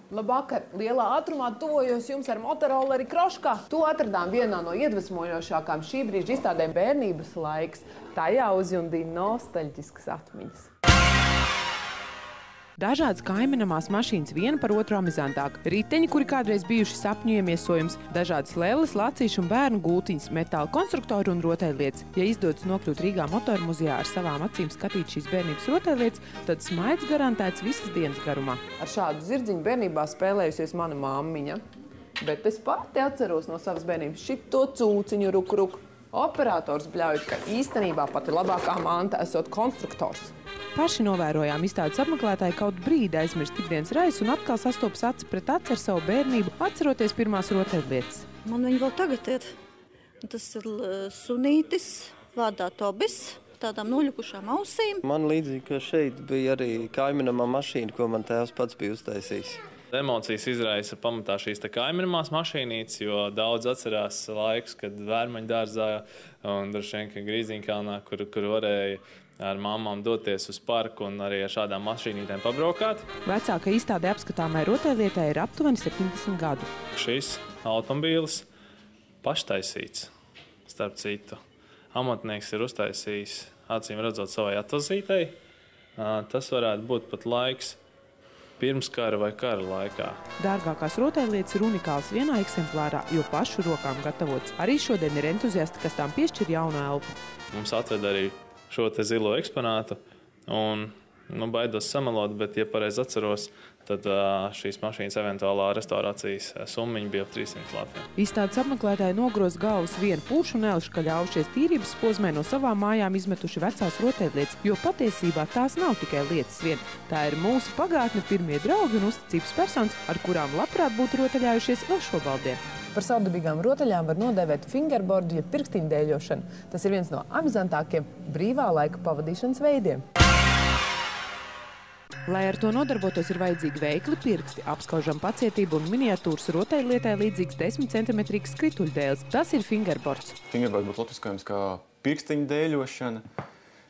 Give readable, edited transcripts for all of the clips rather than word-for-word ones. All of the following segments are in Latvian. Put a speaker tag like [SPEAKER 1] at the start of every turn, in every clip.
[SPEAKER 1] Labvakar! Lielā ātrumā tuvojos jums ar motorolleri Kroškā. To atradām vienā no iedvesmojošākām šī brīža izstādēm Bērnības laiks. Tajā uzjundīja nostalģiskas atmiņas. Dažādas kaiminamās mašīnas viena par otru amizantāk. Riteņi, kuri kādreiz bijuši sapņu iemiesojums, dažādas lelles, lacīšu un bērnu gultiņas, metāla konstruktori un rotaļlietas. Ja izdodas nokļūt Rīgā motormuzejā ar savām acīm skatīt šīs bērnības rotaļlietas, tad smaids garantēts visas dienas garumā. Ar šādu zirdziņu bērnībā spēlējusies mana mammiņa. Bet es pati atceros no savas bērnības šito cūciņu ruk. Operators bļauj, ka īstenībā pati labākā manta esot konstruktors. Paši novērojām izstādes apmeklētāji kaut brīdi aizmirst ikdienas raisu un atkal sastopas aci pret aci ar savu bērnību, atceroties pirmās rotaļlietas.
[SPEAKER 2] Man viņi vēl tagad ir. Tas ir sunītis, vārdā Tobis, tādām noļukušām ausīm.
[SPEAKER 3] Man līdzīgi, ka šeit bija arī kaiminamā mašīna, ko man tēvs pats bija uztaisījis.
[SPEAKER 4] Emocijas izraisa pamatā šīs kaiminamās mašīnītes, jo daudz atcerās laikus, kad Vērmaņu dārzā un droši vien, ka Grīziņkalnā, kur varēja ar mammām doties uz parku un arī ar šādām mašīnītēm pabraukāt.
[SPEAKER 1] Vecākai izstādē apskatāmai rotaļlietai ir aptuveni 70 gadu.
[SPEAKER 4] Šis automobīlis paštaisīts, starp citu. Amatnieks ir uztaisījis, acīm redzot, savai atvazītei. Tas varētu būt pat laiks pirms kara vai kara laikā.
[SPEAKER 1] Dārgākās rotaļlietas ir unikāls vienā eksemplārā, jo pašu rokām gatavots. Arī šodien ir entuziasti, kas tām piešķir jaunu elpu.
[SPEAKER 4] Mums atved arī šo te zilo eksponātu un baidos samalot, bet, ja pareizi atceros, tad šīs mašīnas eventuālā restaurācijas summiņa bija ap 300 Latvijā.
[SPEAKER 1] Izstādes apmeklētāji nogroz galvas vienu pušu un elšu, ka ļaujušies tīrības posmē no savām mājām izmetuši vecās rotaļlietas, jo patiesībā tās nav tikai lietas vien. Tā ir mūsu pagātne, pirmie draugi un uzticības personas, ar kurām labprāt būtu rotaļājušies vēl šobaldien. Par savdabīgām rotaļām var nodēvēt fingerboardu, ja pirkstiņdēļošanu. Tas ir viens no amizantākiem brīvā laika pavadīšanas veidiem. Lai ar to nodarbotos, ir vajadzīgi veikli pirksti, apskaužam pacietību un miniatūras rotaļlietai līdzīgs 10 centimetrīgs skrituļdēls. Tas ir fingerboards.
[SPEAKER 5] Fingerboards būtu latviskojums kā pirkstiņdēļošana,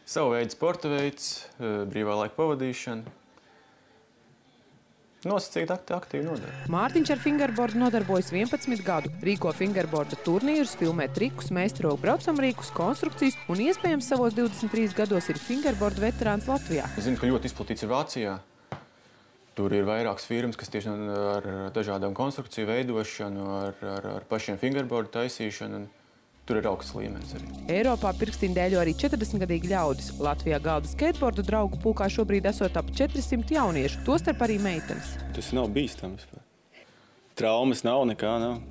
[SPEAKER 5] savu veidu sporta veids, brīvā laika pavadīšana. Nosacīt aktīvi nodarbojas.
[SPEAKER 1] Mārtiņš ar fingerboardu nodarbojas 11 gadu. Rīko fingerboarda turnīrus, filmē trikus, meistaro braucamrīkus, konstrukcijas un iespējams savos 23 gados ir fingerboarda veterāns Latvijā.
[SPEAKER 5] Es zinu, ka ļoti izplatīts ir Vācijā. Tur ir vairākas firmas, kas tieši ar dažādām konstrukciju veidošanu, ar pašiem fingerboardu taisīšanu. Tur ir augsts līmenis arī.
[SPEAKER 1] Eiropā pirkstiņdēļo arī 40-gadīgi ļaudis. Latvijā galda skateboardu draugu pulkā šobrīd esot ap 400 jauniešu, tostarp arī meitenes.
[SPEAKER 6] Tas nav bīstams. Traumas nav, nekā nav.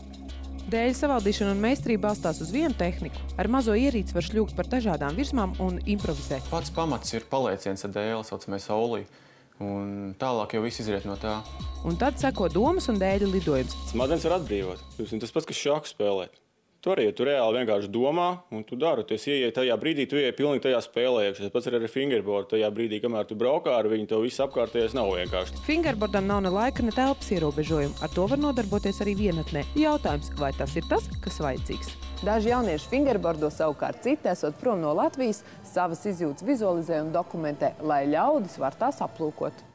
[SPEAKER 1] Dēļu savaldīšana un meistarība balstās uz vienu tehniku. Ar mazo ierīci var šļūgt par dažādām virsmām un improvizēt.
[SPEAKER 5] Pats pamats ir palieciens ar dēli, saucamais aulī. Un tālāk jau viss izriet no tā.
[SPEAKER 1] Un tad seko domas un dēļu lidojums.
[SPEAKER 6] Smadzenes var atbrīvot. Tas pats, kas šaku spēlēt. Tu reāli vienkārši domā, un tu dari. Tu ieej tajā brīdī, tu ieej pilnīgi tajā spēlē. Tas pats ir ar fingerboardu. Tajā brīdī, kamēr tu braukā ar viņu, tev viss apkārtējais nav vienkārši.
[SPEAKER 1] Fingerboardam nav ne laika, ne telpas ierobežojumu. Ar to var nodarboties arī vienatnē. Jautājums, vai tas ir tas, kas vajadzīgs? Daži jaunieši fingerboardo savukārt citi, esot prom no Latvijas, savas izjūtas vizualizē un dokumentē, lai ļaudis var tās aplūkot.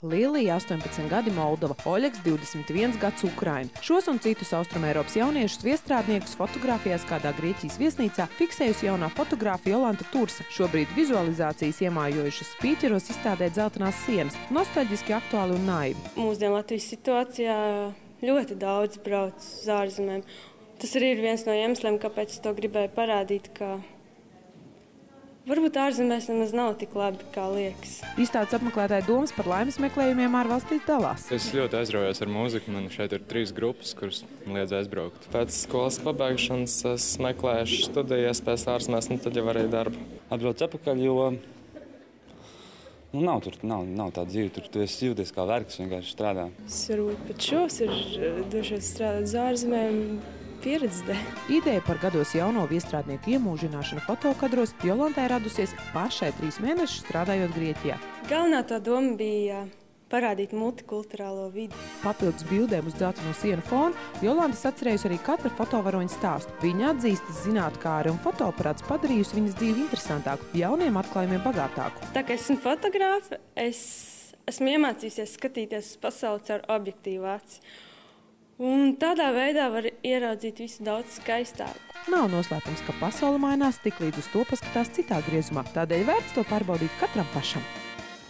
[SPEAKER 1] Lielija 18 gadi Moldova, Oļegs 21 gads Ukraina. Šos un citus Austrumēropas jauniešus viestrādniekus fotografijās kādā Grieķijas viesnīcā fiksējusi jaunā fotogrāfa Jolanta Tursa. Šobrīd vizualizācijas iemājojušas spīķeros izstādē Dzeltenās sienas. Nostalģiski, aktuāli un naivi.
[SPEAKER 7] Mūsdienu Latvijas situācijā ļoti daudz brauc uz ārzemēm. Tas arī ir viens no iemesliem, kāpēc es to gribēju parādīt, ka varbūt ārzemēs nemaz nav tik labi, kā liekas.
[SPEAKER 1] Izstādes apmeklētāju domas par laimes meklējumiem ārvalstīs dalās.
[SPEAKER 8] Es ļoti aizraujos ar mūziku. Man šeit ir 3 grupas, kuras liedz aizbraukt. Pēc skolas pabeigšanas es meklēšu studiju iespējas ārzemēs, un tad jau arī darbu.
[SPEAKER 9] Atbrauc atpakaļ, jo nav tā dzīve. Tur tu esi jūties kā vergs, vienkārši strādā.
[SPEAKER 7] Es varbūt pat šos ir došos strādāt uz ārzemēm.
[SPEAKER 1] Ideja par gados jauno viestrādnieku iemūžināšanu fotokadros Jolantai radusies pašai 3 mēnešus strādājot Grieķijā.
[SPEAKER 7] Galvenā tā doma bija parādīt multikulturālo vidi.
[SPEAKER 1] Papildus bildēm uz dzelteno sienu fonu Jolantas atcerējusi arī katra fotovaroņa stāstu. Viņa atzīstas zinātkāre un fotoaparāts padarījusi viņas dzīvi interesantāku, jauniem atklājumiem bagātāku.
[SPEAKER 7] Tā kā esmu fotogrāfe, es esmu iemācījusies skatīties uz pasauli caur objektīvu aci. Un tādā veidā var ieraudzīt visu daudz skaistāku.
[SPEAKER 1] Nav noslēpums, ka pasaule mainās tik līdz uz to paskatās citā griezumā. Tādēļ vērts to pārbaudīt katram pašam.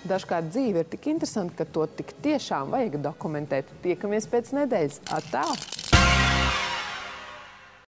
[SPEAKER 1] Dažkārt dzīve ir tik interesanti, ka to tik tiešām vajag dokumentēt. Tiekamies pēc nedēļas. Atā!